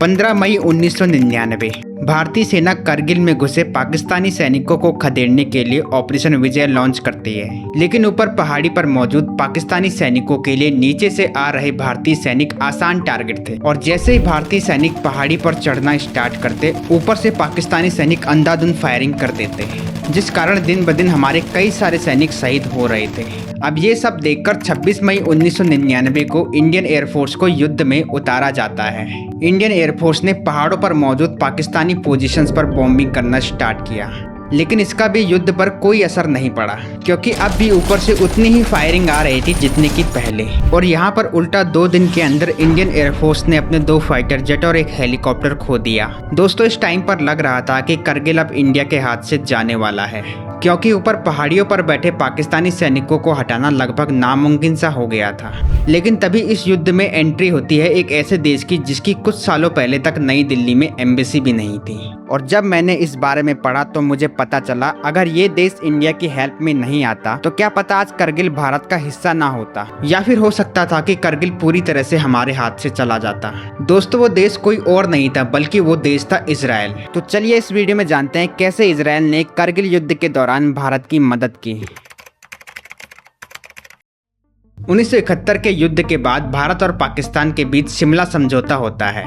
15 मई 1999 भारतीय सेना करगिल में घुसे पाकिस्तानी सैनिकों को खदेड़ने के लिए ऑपरेशन विजय लॉन्च करती है। लेकिन ऊपर पहाड़ी पर मौजूद पाकिस्तानी सैनिकों के लिए नीचे से आ रहे भारतीय सैनिक आसान टारगेट थे और जैसे ही भारतीय सैनिक पहाड़ी पर चढ़ना स्टार्ट करते, ऊपर से पाकिस्तानी सैनिक अंधाधुंध फायरिंग कर देते, जिस कारण दिन ब दिन हमारे कई सारे सैनिक शहीद हो रहे थे। अब ये सब देखकर 26 मई 1999 को इंडियन एयरफोर्स को युद्ध में उतारा जाता है। इंडियन एयरफोर्स ने पहाड़ों पर मौजूद पाकिस्तानी पोजीशंस पर बॉम्बिंग करना स्टार्ट किया, लेकिन इसका भी युद्ध पर कोई असर नहीं पड़ा क्योंकि अब भी ऊपर से उतनी ही फायरिंग आ रही थी जितने की पहले। और यहाँ पर उल्टा 2 दिन के अंदर इंडियन एयरफोर्स ने अपने 2 फाइटर जेट और एक हेलीकॉप्टर खो दिया। दोस्तों, इस टाइम पर लग रहा था कि करगिल अब इंडिया के हाथ से जाने वाला है क्योंकि ऊपर पहाड़ियों पर बैठे पाकिस्तानी सैनिकों को हटाना लगभग नामुमकिन सा हो गया था। लेकिन तभी इस युद्ध में एंट्री होती है एक ऐसे देश की जिसकी कुछ सालों पहले तक नई दिल्ली में एम्बेसी भी नहीं थी। और जब मैंने इस बारे में पढ़ा तो मुझे पता चला अगर ये देश इंडिया की हेल्प में नहीं आता तो क्या पता आज करगिल भारत का हिस्सा ना होता, या फिर हो सकता था कि करगिल पूरी तरह से हमारे हाथ से चला जाता। दोस्तों, वो देश कोई और नहीं था बल्कि वो देश था इजराइल। तो चलिए इस वीडियो में जानते हैं कैसे इजराइल ने करगिल युद्ध के दौरान भारत की मदद की। 1971 के युद्ध के बाद भारत और पाकिस्तान के बीच शिमला समझौता होता है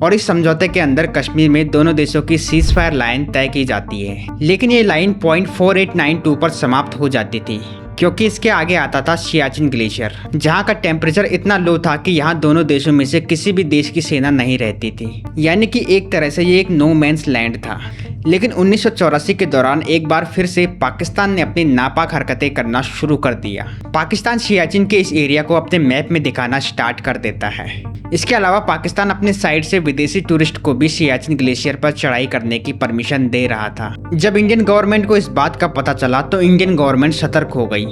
और इस समझौते के अंदर कश्मीर में दोनों देशों की सीज फायर लाइन तय की जाती है। लेकिन ये लाइन पॉइंट 4892 पर समाप्त हो जाती थी क्योंकि इसके आगे आता था सियाचिन ग्लेशियर, जहाँ का टेम्परेचर इतना लो था कि यहाँ दोनों देशों में से किसी भी देश की सेना नहीं रहती थी, यानी कि एक तरह से ये एक नो मैंस लैंड था। लेकिन 1984 के दौरान एक बार फिर से पाकिस्तान ने अपनी नापाक हरकतें करना शुरू कर दिया। पाकिस्तान सियाचिन के इस एरिया को अपने मैप में दिखाना स्टार्ट कर देता है। इसके अलावा पाकिस्तान अपने साइड से विदेशी टूरिस्ट को भी सियाचिन ग्लेशियर पर चढ़ाई करने की परमिशन दे रहा था। जब इंडियन गवर्नमेंट को इस बात का पता चला तो इंडियन गवर्नमेंट सतर्क हो गई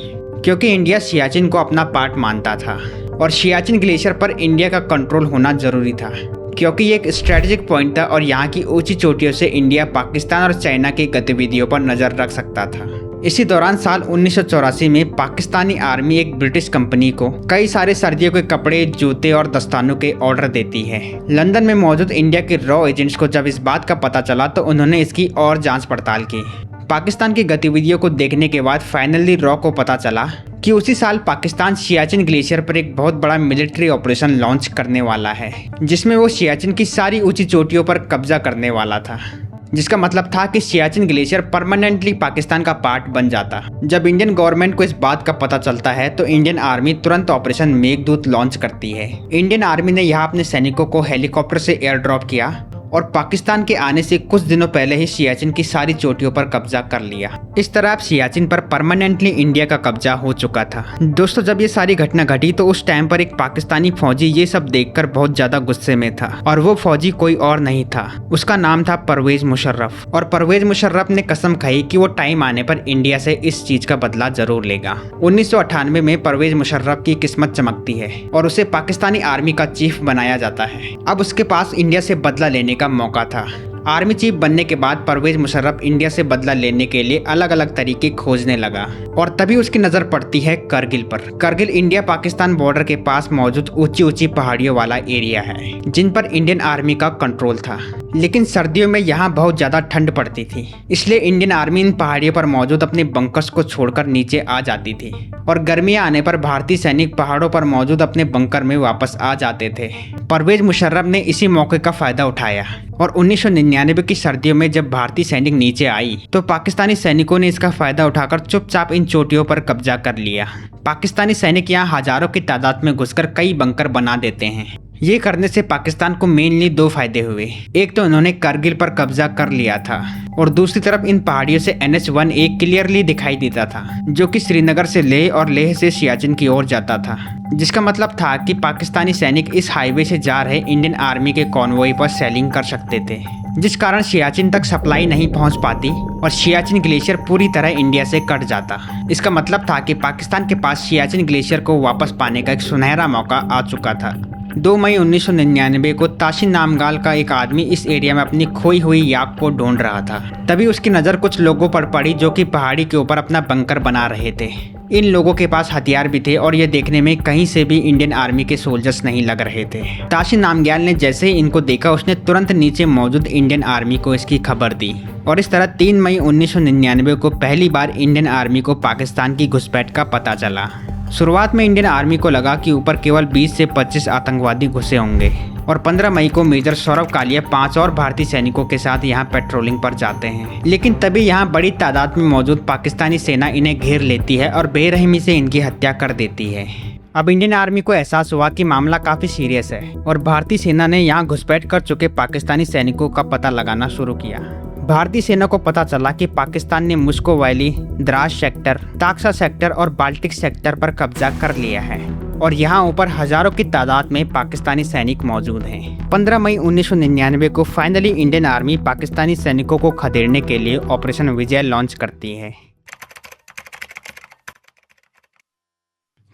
क्योंकि इंडिया सियाचिन को अपना पार्ट मानता था और सियाचिन ग्लेशियर पर इंडिया का कंट्रोल होना जरूरी था क्योंकि ये एक स्ट्रेटेजिक पॉइंट था और यहाँ की ऊंची चोटियों से इंडिया पाकिस्तान और चाइना की गतिविधियों पर नजर रख सकता था। इसी दौरान साल 1984 में पाकिस्तानी आर्मी एक ब्रिटिश कंपनी को कई सारे सर्दियों के कपड़े, जूते और दस्तानों के ऑर्डर देती है। लंदन में मौजूद इंडिया के रॉ एजेंट्स को जब इस बात का पता चला तो उन्होंने इसकी और जांच पड़ताल की। पाकिस्तान की गतिविधियों को देखने के बाद फाइनली रॉ को पता चला कि उसी साल पाकिस्तान सियाचिन ग्लेशियर पर एक बहुत बड़ा मिलिट्री ऑपरेशन लॉन्च करने वाला है, जिसमें वो सियाचिन की सारी ऊंची चोटियों पर कब्जा करने वाला था, जिसका मतलब था कि सियाचिन ग्लेशियर परमानेंटली पाकिस्तान का पार्ट बन जाता। जब इंडियन गवर्नमेंट को इस बात का पता चलता है तो इंडियन आर्मी तुरंत ऑपरेशन मेघदूत लॉन्च करती है। इंडियन आर्मी ने यहाँ अपने सैनिकों को हेलीकॉप्टर से एयर ड्रॉप किया और पाकिस्तान के आने से कुछ दिनों पहले ही सियाचिन की सारी चोटियों पर कब्जा कर लिया। इस तरह अब सियाचिन पर परमानेंटली इंडिया का कब्जा हो चुका था। दोस्तों, जब ये सारी घटना घटी तो उस टाइम पर एक पाकिस्तानी फौजी ये सब देखकर बहुत ज्यादा गुस्से में था और वो फौजी कोई और नहीं था, उसका नाम था परवेज मुशर्रफ। और परवेज मुशर्रफ ने कसम खाई कि वो टाइम आने पर इंडिया से इस चीज का बदला जरूर लेगा। 1998 में परवेज मुशर्रफ की किस्मत चमकती है और उसे पाकिस्तानी आर्मी का चीफ बनाया जाता है। अब उसके पास इंडिया से बदला लेने का मौका था। आर्मी चीफ बनने के बाद परवेज मुशर्रफ इंडिया से बदला लेने के लिए अलग अलग तरीके खोजने लगा और तभी उसकी नजर पड़ती है करगिल पर। करगिल इंडिया पाकिस्तान बॉर्डर के पास मौजूद ऊंची ऊंची पहाड़ियों वाला एरिया है जिन पर इंडियन आर्मी का कंट्रोल था। लेकिन सर्दियों में यहाँ बहुत ज्यादा ठंड पड़ती थी, इसलिए इंडियन आर्मी इन पहाड़ियों पर मौजूद अपने बंकर्स को छोड़कर नीचे आ जाती थी और गर्मियां आने पर भारतीय सैनिक पहाड़ों पर मौजूद अपने बंकर में वापस आ जाते थे। परवेज मुशर्रफ ने इसी मौके का फायदा उठाया और 1999 की सर्दियों में जब भारतीय सैनिक नीचे आई तो पाकिस्तानी सैनिकों ने इसका फायदा उठाकर चुपचाप इन चोटियों पर कब्जा कर लिया। पाकिस्तानी सैनिक यहाँ हजारों की तादाद में घुसकर कई बंकर बना देते हैं। ये करने से पाकिस्तान को मेनली 2 फायदे हुए। एक तो उन्होंने करगिल पर कब्जा कर लिया था और दूसरी तरफ इन पहाड़ियों से NH-1A क्लियरली दिखाई देता था जो कि श्रीनगर से लेह और लेह से सियाचिन की ओर जाता था, जिसका मतलब था कि पाकिस्तानी सैनिक इस हाईवे से जा रहे इंडियन आर्मी के कॉन्वॉय पर सेलिंग कर सकते थे, जिस कारण सियाचिन तक सप्लाई नहीं पहुंच पाती और सियाचिन ग्लेशियर पूरी तरह इंडिया से कट जाता। इसका मतलब था कि पाकिस्तान के पास सियाचिन ग्लेशियर को वापस पाने का एक सुनहरा मौका आ चुका था। 2 मई 1999 को ताशिन नामगाल का एक आदमी इस एरिया में अपनी खोई हुई याक को ढूंढ रहा था। तभी उसकी नज़र कुछ लोगों पर पड़ी जो कि पहाड़ी के ऊपर अपना बंकर बना रहे थे। इन लोगों के पास हथियार भी थे और ये देखने में कहीं से भी इंडियन आर्मी के सोल्जर्स नहीं लग रहे थे। ताशी नामग्याल ने जैसे ही इनको देखा उसने तुरंत नीचे मौजूद इंडियन आर्मी को इसकी खबर दी और इस तरह 3 मई 1999 को पहली बार इंडियन आर्मी को पाकिस्तान की घुसपैठ का पता चला। शुरुआत में इंडियन आर्मी को लगा कि ऊपर केवल 20 से 25 आतंकवादी घुसे होंगे और 15 मई को मेजर सौरभ कालिया 5 और भारतीय सैनिकों के साथ यहां पेट्रोलिंग पर जाते हैं। लेकिन तभी यहां बड़ी तादाद में मौजूद पाकिस्तानी सेना इन्हें घेर लेती है और बेरहमी से इनकी हत्या कर देती है। अब इंडियन आर्मी को एहसास हुआ कि मामला काफी सीरियस है और भारतीय सेना ने यहां घुसपैठ कर चुके पाकिस्तानी सैनिकों का पता लगाना शुरू किया। भारतीय सेना को पता चला कि पाकिस्तान ने मुस्को वैली, द्रास सेक्टर, ताक्सा सेक्टर और बाल्टिक सेक्टर पर कब्जा कर लिया है और यहाँ ऊपर हजारों की तादाद में पाकिस्तानी सैनिक मौजूद हैं। 15 मई 1999 को फाइनली इंडियन आर्मी पाकिस्तानी सैनिकों को खदेड़ने के लिए ऑपरेशन विजय लॉन्च करती है।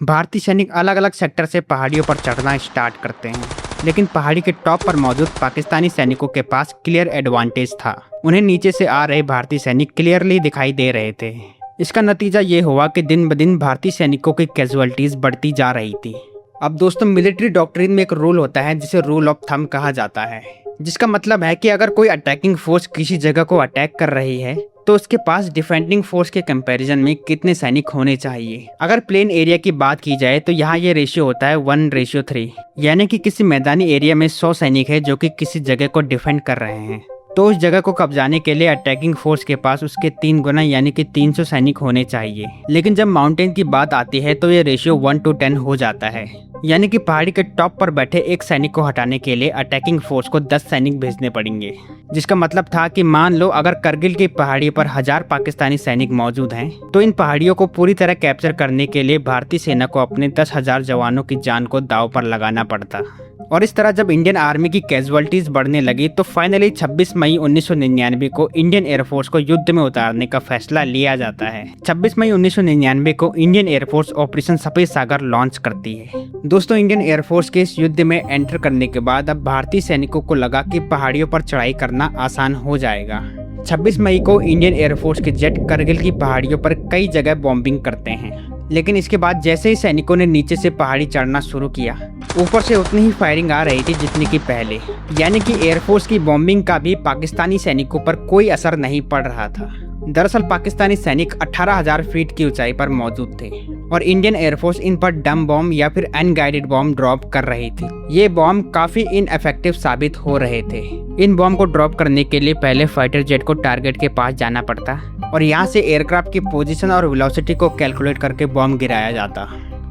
भारतीय सैनिक अलग अलग सेक्टर से पहाड़ियों पर चढ़ना स्टार्ट करते हैं, लेकिन पहाड़ी के टॉप पर मौजूद पाकिस्तानी सैनिकों के पास क्लियर एडवांटेज था। उन्हें नीचे से आ रहे भारतीय सैनिक क्लियरली दिखाई दे रहे थे। इसका नतीजा ये हुआ कि दिन ब दिन भारतीय सैनिकों की कैजुअलिटीज बढ़ती जा रही थी। अब दोस्तों, मिलिट्री डॉक्ट्रिन में एक रूल होता है जिसे रूल ऑफ थंब कहा जाता है, जिसका मतलब है कि अगर कोई अटैकिंग फोर्स किसी जगह को अटैक कर रही है तो उसके पास डिफेंडिंग फोर्स के कंपैरिजन में कितने सैनिक होने चाहिए। अगर प्लेन एरिया की बात की जाए तो यहाँ ये रेशियो होता है 1:3, यानी कि किसी मैदानी एरिया में 100 सैनिक है जो कि किसी जगह को डिफेंड कर रहे हैं, तो उस जगह को कब्जाने के लिए अटैकिंग फोर्स के पास उसके 3 गुना यानी कि 300 सैनिक होने चाहिए। लेकिन जब माउंटेन की बात आती है तो ये रेशियो 1:10 हो जाता है, यानी कि पहाड़ी के टॉप पर बैठे एक सैनिक को हटाने के लिए अटैकिंग फोर्स को 10 सैनिक भेजने पड़ेंगे। जिसका मतलब था कि मान लो अगर करगिल की पहाड़ी पर 1000 पाकिस्तानी सैनिक मौजूद हैं, तो इन पहाड़ियों को पूरी तरह कैप्चर करने के लिए भारतीय सेना को अपने 10,000 जवानों की जान को दांव पर लगाना पड़ता। और इस तरह जब इंडियन आर्मी की कैजुअलिटीज बढ़ने लगी तो फाइनली 26 मई 1999 को इंडियन एयरफोर्स को युद्ध में उतारने का फैसला लिया जाता है। 26 मई 1999 को इंडियन एयरफोर्स ऑपरेशन सफेद सागर लॉन्च करती है। दोस्तों, इंडियन एयरफोर्स के इस युद्ध में एंटर करने के बाद अब भारतीय सैनिकों को लगा कि पहाड़ियों पर चढ़ाई करना आसान हो जाएगा। 26 मई को इंडियन एयरफोर्स के जेट करगिल की पहाड़ियों पर कई जगह बॉम्बिंग करते हैं, लेकिन इसके बाद जैसे ही सैनिकों ने नीचे से पहाड़ी चढ़ना शुरू किया, ऊपर से उतनी ही फायरिंग आ रही थी जितनी की पहले, यानी कि एयरफोर्स की बॉम्बिंग का भी पाकिस्तानी सैनिकों पर कोई असर नहीं पड़ रहा था। दरअसल पाकिस्तानी सैनिक 18,000 फीट की ऊंचाई पर मौजूद थे और इंडियन एयरफोर्स इन पर डम बॉम्ब या फिर अनगाइडेड बॉम्ब ड्रॉप कर रही थी। ये बॉम्ब काफी इनइफेक्टिव साबित हो रहे थे। इन बॉम्ब को ड्रॉप करने के लिए पहले फाइटर जेट को टारगेट के पास जाना पड़ता और यहाँ से एयरक्राफ्ट की पोजीशन और वेलोसिटी को कैलकुलेट करके बॉम्ब गिराया जाता।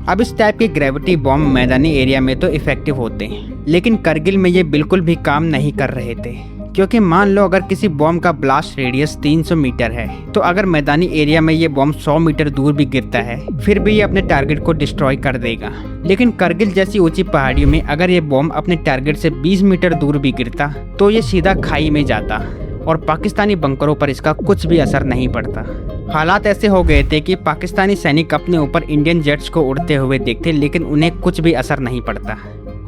अब इस टाइप के ग्रेविटी बॉम्ब मैदानी एरिया में तो इफेक्टिव होते हैं, लेकिन करगिल में ये बिल्कुल भी काम नहीं कर रहे थे, क्योंकि मान लो अगर किसी बॉम्ब का ब्लास्ट रेडियस 300 मीटर है, तो अगर मैदानी एरिया में ये बॉम्ब 100 मीटर दूर भी गिरता है फिर भी ये अपने टारगेट को डिस्ट्रॉय कर देगा। लेकिन करगिल जैसी ऊंची पहाड़ियों में अगर ये बॉम्ब अपने टारगेट से 20 मीटर दूर भी गिरता तो ये सीधा खाई में जाता और पाकिस्तानी बंकरों पर इसका कुछ भी असर नहीं पड़ता। हालात ऐसे हो गए थे कि पाकिस्तानी सैनिक अपने ऊपर इंडियन जेट्स को उड़ते हुए देखते, लेकिन उन्हें कुछ भी असर नहीं पड़ता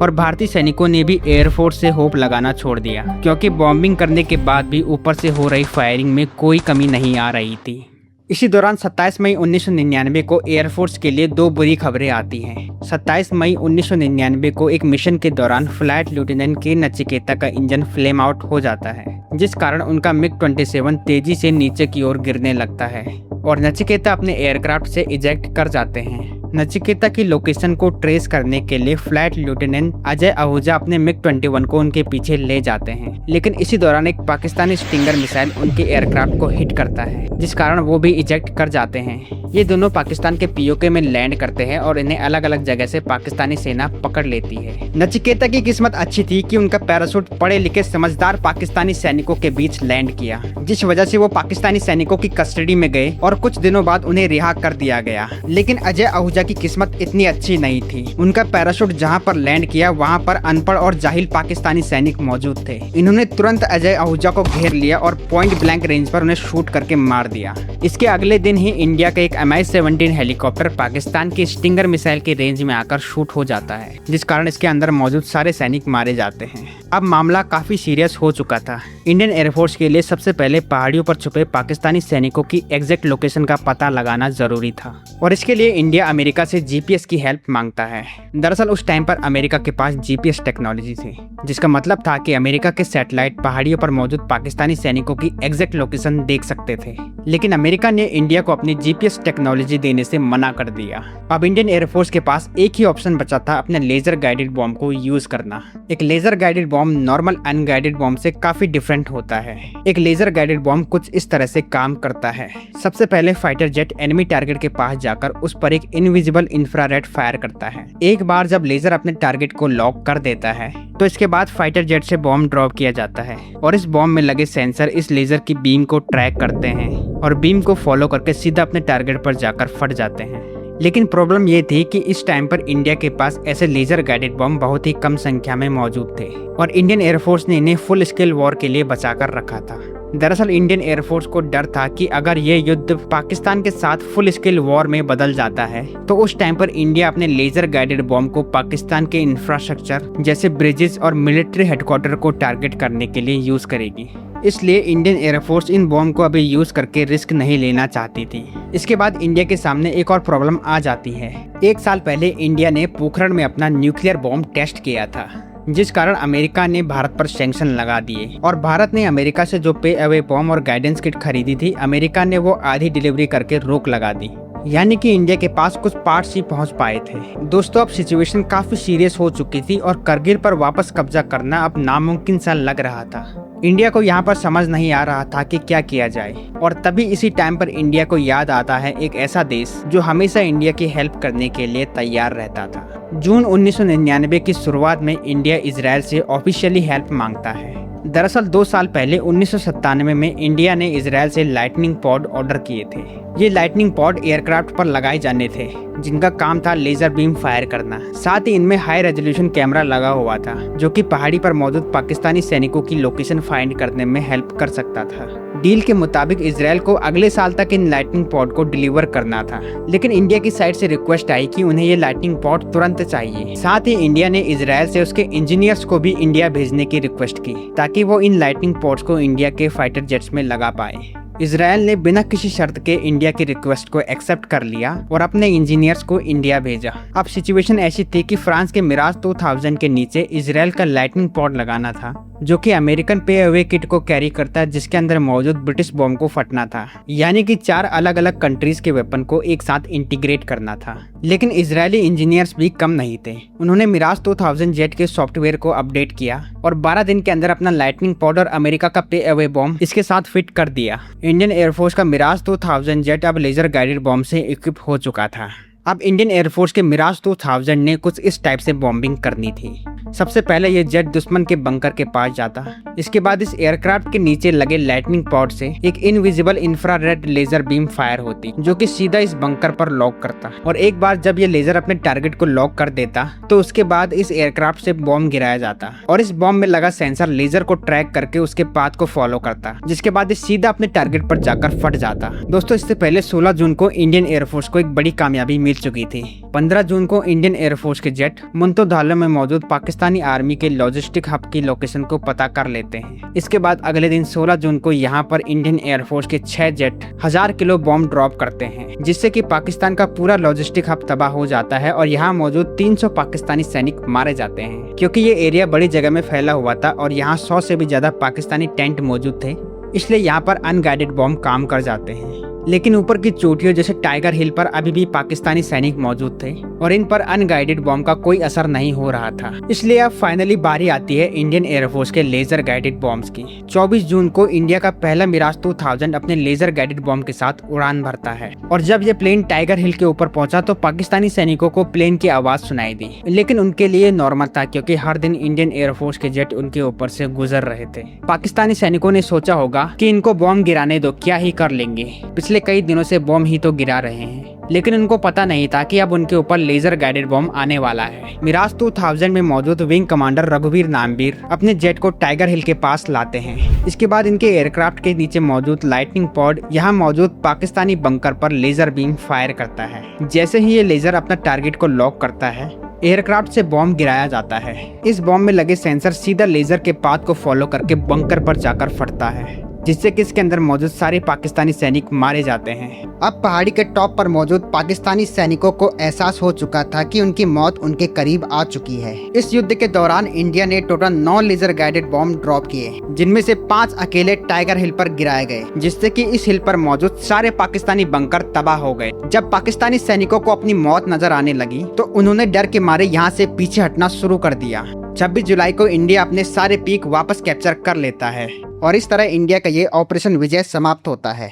और भारतीय सैनिकों ने भी एयरफोर्स से होप लगाना छोड़ दिया, क्योंकि बॉम्बिंग करने के बाद भी ऊपर से हो रही फायरिंग में कोई कमी नहीं आ रही थी। इसी दौरान 27 मई 1999 को एयरफोर्स के लिए 2 बुरी खबरें आती हैं। 27 मई 1999 को एक मिशन के दौरान फ्लाइट लेफ्टिनेंट के नचिकेता का इंजन फ्लेम आउट हो जाता है, जिस कारण उनका MiG-27 तेजी से नीचे की ओर गिरने लगता है और नचिकेता अपने एयरक्राफ्ट से इजेक्ट कर जाते हैं। नचिकेता की लोकेशन को ट्रेस करने के लिए फ्लाइट लेफ्टिनेंट अजय आहूजा अपने MiG-21 को उनके पीछे ले जाते हैं, लेकिन इसी दौरान एक पाकिस्तानी स्टिंगर मिसाइल उनके एयरक्राफ्ट को हिट करता है, जिस कारण वो भी इजेक्ट कर जाते हैं। ये दोनों पाकिस्तान के पीओके में लैंड करते हैं और इन्हें अलग अलग जगह से पाकिस्तानी सेना पकड़ लेती है। नचिकेता की किस्मत अच्छी थी कि उनका पैराशूट पढ़े लिखे समझदार पाकिस्तानी सैनिकों के बीच लैंड किया, जिस वजह से वो पाकिस्तानी सैनिकों की कस्टडी में गए और कुछ दिनों बाद उन्हें रिहा कर दिया गया। लेकिन अजय आहूजा ऊर्जा की किस्मत इतनी अच्छी नहीं थी। उनका पैराशूट जहां पर लैंड किया वहां पर अनपढ़ और जाहिल पाकिस्तानी सैनिक मौजूद थे। इन्होंने तुरंत अजय आहूजा को घेर लिया और पॉइंट ब्लैंक रेंज पर उन्हें शूट करके मार दिया। इसके अगले दिन ही इंडिया का एक MH17 हेलीकॉप्टर पाकिस्तान की स्टिंगर मिसाइल की रेंज में आकर शूट हो जाता है, जिस कारण इसके अंदर मौजूद सारे सैनिक मारे जाते हैं। अब मामला काफी सीरियस हो चुका था। इंडियन एयरफोर्स के लिए सबसे पहले पहाड़ियों पर छुपे पाकिस्तानी सैनिकों की एग्जैक्ट लोकेशन का पता लगाना जरूरी था और इसके लिए इंडिया अमेरिका से GPS की हेल्प मांगता है। दरअसल उस टाइम पर अमेरिका के पास GPS टेक्नोलॉजी थी, जिसका मतलब था कि अमेरिका के सैटेलाइट पहाड़ियों पर मौजूद पाकिस्तानी सैनिकों की एग्जैक्ट लोकेशन देख सकते थे। लेकिन अमेरिका ने इंडिया को अपनी GPS टेक्नोलॉजी देने से मना कर दिया। अब इंडियन एयरफोर्स के पास एक ही ऑप्शन बचा था, अपने लेजर गाइडेड बॉम्ब को यूज करना। एक laser guided bomb normal unguided bomb से काफी डिफरेंट होता है। एक लेजर गाइडेड बॉम्ब कुछ इस तरह से काम करता है। सबसे पहले फाइटर जेट एनिमी टारगेट के पास जाकर उस पर एक इनविजिबल इंफ्रारेड फायर करता है। एक बार जब लेजर अपने टारगेट को लॉक कर देता है तो इसके बाद फाइटर जेट से बॉम्ब ड्रॉप किया जाता है और इस बॉम्ब में लगे सेंसर इस लेजर की बीम को ट्रैक करते हैं और बीम को फॉलो करके सीधा अपने टारगेट पर जाकर फट जाते हैं। लेकिन प्रॉब्लम ये थी कि इस टाइम पर इंडिया के पास ऐसे लेजर गाइडेड बॉम्ब बहुत ही कम संख्या में मौजूद थे और इंडियन एयरफोर्स ने इन्हें फुल स्केल वॉर के लिए बचाकर रखा था। दरअसल इंडियन एयरफोर्स को डर था कि अगर ये युद्ध पाकिस्तान के साथ फुल स्केल वॉर में बदल जाता है तो उस टाइम पर इंडिया अपने लेजर गाइडेड बॉम्ब को पाकिस्तान के इंफ्रास्ट्रक्चर जैसे ब्रिजेस और मिलिट्री हेडक्वार्टर को टारगेट करने के लिए यूज करेगी। इसलिए इंडियन एयरफोर्स इन बॉम्ब को अभी यूज करके रिस्क नहीं लेना चाहती थी। इसके बाद इंडिया के सामने एक और प्रॉब्लम आ जाती है। एक साल पहले इंडिया ने पोखरण में अपना न्यूक्लियर बॉम्ब टेस्ट किया था, जिस कारण अमेरिका ने भारत पर सैंक्शन लगा दिए और भारत ने अमेरिका से जो पे अवे बॉम्ब और गाइडेंस किट खरीदी थी, अमेरिका ने वो आधी डिलीवरी करके रोक लगा दी। यानी कि इंडिया के पास कुछ पार्ट्स ही पहुंच पाए थे। दोस्तों, अब सिचुएशन काफी सीरियस हो चुकी थी और करगिल पर वापस कब्जा करना अब नामुमकिन सा लग रहा था। इंडिया को यहाँ पर समझ नहीं आ रहा था कि क्या किया जाए और तभी इसी टाइम पर इंडिया को याद आता है एक ऐसा देश जो हमेशा इंडिया की हेल्प करने के लिए तैयार रहता था। जून 1999 की शुरुआत में इंडिया इजराइल से ऑफिशियली हेल्प मांगता है। दरअसल 2 साल पहले 1997 में इंडिया ने इजराइल से लाइटनिंग पॉड ऑर्डर किए थे। ये लाइटनिंग पॉड एयरक्राफ्ट पर लगाए जाने थे, जिनका काम था लेजर बीम फायर करना। साथ ही इनमें हाई रेजोल्यूशन कैमरा लगा हुआ था, जो कि पहाड़ी पर मौजूद पाकिस्तानी सैनिकों की लोकेशन फाइंड करने में हेल्प कर सकता था। डील के मुताबिक इजराइल को अगले साल तक इन लाइटनिंग पॉड को डिलीवर करना था, लेकिन इंडिया की साइड से रिक्वेस्ट आई कि उन्हें ये लाइटनिंग पॉड तुरंत चाहिए। साथ ही इंडिया ने इजराइल से उसके इंजीनियर्स को भी इंडिया भेजने की रिक्वेस्ट की, ताकि वो इन लाइटनिंग पॉड्स को इंडिया के फाइटर जेट्स में लगा पाए। इजराइल ने बिना किसी शर्त के इंडिया की रिक्वेस्ट को एक्सेप्ट कर लिया और अपने इंजीनियर्स को इंडिया भेजा। अब सिचुएशन ऐसी थी कि फ्रांस के मिराज 2000 के नीचे इजराइल का लाइटनिंग पॉड लगाना था, जो कि अमेरिकन पे अवे किट को कैरी करता है, जिसके अंदर मौजूद ब्रिटिश बॉम्ब को फटना था। यानी कि 4 अलग अलग कंट्रीज के वेपन को एक साथ इंटीग्रेट करना था। लेकिन इजरायली इंजीनियर्स भी कम नहीं थे। उन्होंने मिराज 2000 जेट के सॉफ्टवेयर को अपडेट किया और 12 दिन के अंदर अपना लाइटनिंग पॉड और अमेरिका का पे अवे बॉम्ब इसके साथ फिट कर दिया। इंडियन एयरफोर्स का मिराज 2000 जेट अब लेजर गाइडेड बॉम्ब से इक्विप हो चुका था। अब इंडियन एयरफोर्स के मिराज 2000 ने कुछ इस टाइप से बॉम्बिंग करनी थी। सबसे पहले ये जेट दुश्मन के बंकर के पास जाता। इसके बाद इस एयरक्राफ्ट के नीचे लगे लाइटनिंग पॉड से एक invisible infrared laser beam fire होती, जो कि सीधा इस बंकर पर लॉक करता। और एक बार जब ये लेजर अपने टारगेट को लॉक कर देता तो उसके बाद इस एयरक्राफ्ट से बॉम्ब गिराया जाता और इस बॉम्ब में लगा सेंसर लेजर को ट्रैक करके उसके पाथ को फॉलो करता, जिसके बाद ये सीधा अपने टारगेट पर जाकर फट जाता। दोस्तों, इससे पहले 16 जून को इंडियन एयरफोर्स को एक बड़ी कामयाबी मिल चुकी थी। 15 जून को इंडियन एयरफोर्स के जेट मुंतोधालो में मौजूद पाकिस्तानी आर्मी के लॉजिस्टिक हब की लोकेशन को पता कर लेते हैं। इसके बाद अगले दिन 16 जून को यहाँ पर इंडियन एयरफोर्स के 6 जेट 1000 किलो बॉम्ब ड्रॉप करते हैं, जिससे कि पाकिस्तान का पूरा लॉजिस्टिक हब तबाह हो जाता है और यहाँ मौजूद 300 पाकिस्तानी सैनिक मारे जाते हैं, क्योंकि ये एरिया बड़ी जगह में फैला हुआ था और यहाँ 100 से भी ज्यादा पाकिस्तानी टेंट मौजूद थे, इसलिए यहाँ पर अनगाइडेड बॉम्ब काम कर जाते हैं। लेकिन ऊपर की चोटियों जैसे टाइगर हिल पर अभी भी पाकिस्तानी सैनिक मौजूद थे और इन पर अनगाइडेड बॉम्ब का कोई असर नहीं हो रहा था। इसलिए अब फाइनली बारी आती है इंडियन एयरफोर्स के लेजर गाइडेड बॉम्ब्स की। 24 जून को इंडिया का पहला मिराज 2000 अपने लेजर गाइडेड बॉम्ब के साथ उड़ान भरता है और जब ये प्लेन टाइगर हिल के ऊपर पहुंचा तो पाकिस्तानी सैनिकों को प्लेन की आवाज सुनाई दी। लेकिन उनके लिए नॉर्मल था, क्योंकि हर दिन इंडियन एयरफोर्स के जेट उनके ऊपर से गुजर रहे थे। पाकिस्तानी सैनिकों ने सोचा होगा कि इनको बॉम्ब गिराने दो, क्या ही कर लेंगे। पिछले पिछले कई दिनों से बॉम्ब ही तो गिरा रहे हैं, लेकिन उनको पता नहीं था कि अब उनके ऊपर लेजर गाइडेड बॉम्ब आने वाला है। मिराज 2000 में मौजूद विंग कमांडर रघुवीर नामवीर अपने जेट को टाइगर हिल के पास लाते हैं। इसके बाद इनके एयरक्राफ्ट के नीचे मौजूद लाइटनिंग पॉड यहाँ मौजूद पाकिस्तानी बंकर पर लेजर बीम फायर करता है। जैसे ही ये लेजर अपना टारगेट को लॉक करता है, एयरक्राफ्ट से बॉम्ब गिराया जाता है। इस बॉम्ब में लगे सेंसर सीधा लेजर के पाथ को फॉलो करके बंकर पर जाकर फटता है, जिससे कि इसके अंदर मौजूद सारे पाकिस्तानी सैनिक मारे जाते हैं। अब पहाड़ी के टॉप पर मौजूद पाकिस्तानी सैनिकों को एहसास हो चुका था कि उनकी मौत उनके करीब आ चुकी है। इस युद्ध के दौरान इंडिया ने total 9 laser guided bomb drop किए, जिनमें से 5 अकेले टाइगर हिल पर गिराए गए, जिससे कि इस हिल पर मौजूद सारे पाकिस्तानी बंकर तबाह हो गए। जब पाकिस्तानी सैनिकों को अपनी मौत नजर आने लगी तो उन्होंने डर के मारे यहाँ से पीछे हटना शुरू कर दिया। 26 जुलाई को इंडिया अपने सारे पीक वापस कैप्चर कर लेता है और इस तरह इंडिया का ये ऑपरेशन विजय समाप्त होता है।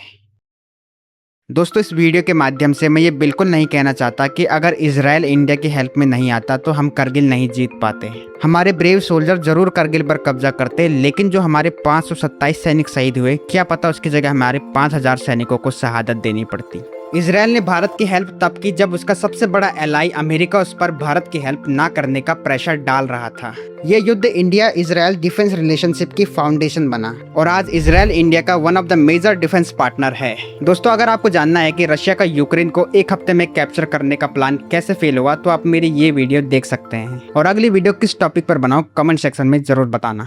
दोस्तों, इस वीडियो के माध्यम से मैं ये बिल्कुल नहीं कहना चाहता कि अगर इजराइल इंडिया की हेल्प में नहीं आता तो हम करगिल नहीं जीत पाते। हमारे ब्रेव सोल्जर जरूर करगिल पर कब्जा करते, लेकिन जो हमारे 527 सैनिक शहीद हुए, क्या पता उसकी जगह हमारे 5000 सैनिकों को शहादत देनी पड़ती। इजराइल ने भारत की हेल्प तब की जब उसका सबसे बड़ा एलाई अमेरिका उस पर भारत की हेल्प ना करने का प्रेशर डाल रहा था। ये युद्ध इंडिया इजराइल डिफेंस रिलेशनशिप की फाउंडेशन बना और आज इजराइल इंडिया का one of the major defence partner है। दोस्तों, अगर आपको जानना है कि रशिया का यूक्रेन को एक हफ्ते में कैप्चर करने का प्लान कैसे फेल हुआ, तो आप मेरी ये वीडियो देख सकते हैं। और अगली वीडियो किस टॉपिक पर बनाऊं, कमेंट सेक्शन में जरूर बताना।